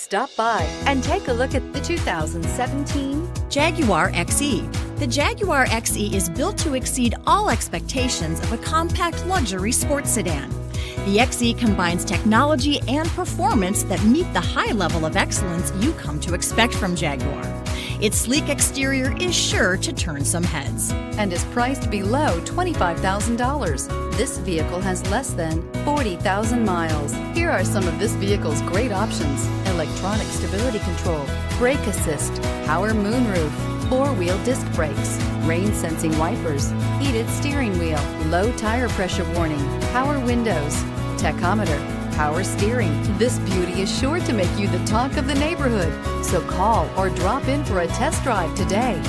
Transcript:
Stop by and take a look at the 2017 Jaguar XE. The Jaguar XE is built to exceed all expectations of a compact luxury sports sedan. The XE combines technology and performance that meet the high level of excellence you come to expect from Jaguar. Its sleek exterior is sure to turn some heads and is priced below $25,000. This vehicle has less than 40,000 miles. Here are some of this vehicle's great options: electronic stability control, brake assist, power moonroof, four-wheel disc brakes, rain sensing wipers, heated steering wheel, low tire pressure warning, power windows, tachometer, power steering. This beauty is sure to make you the talk of the neighborhood. So call or drop in for a test drive today.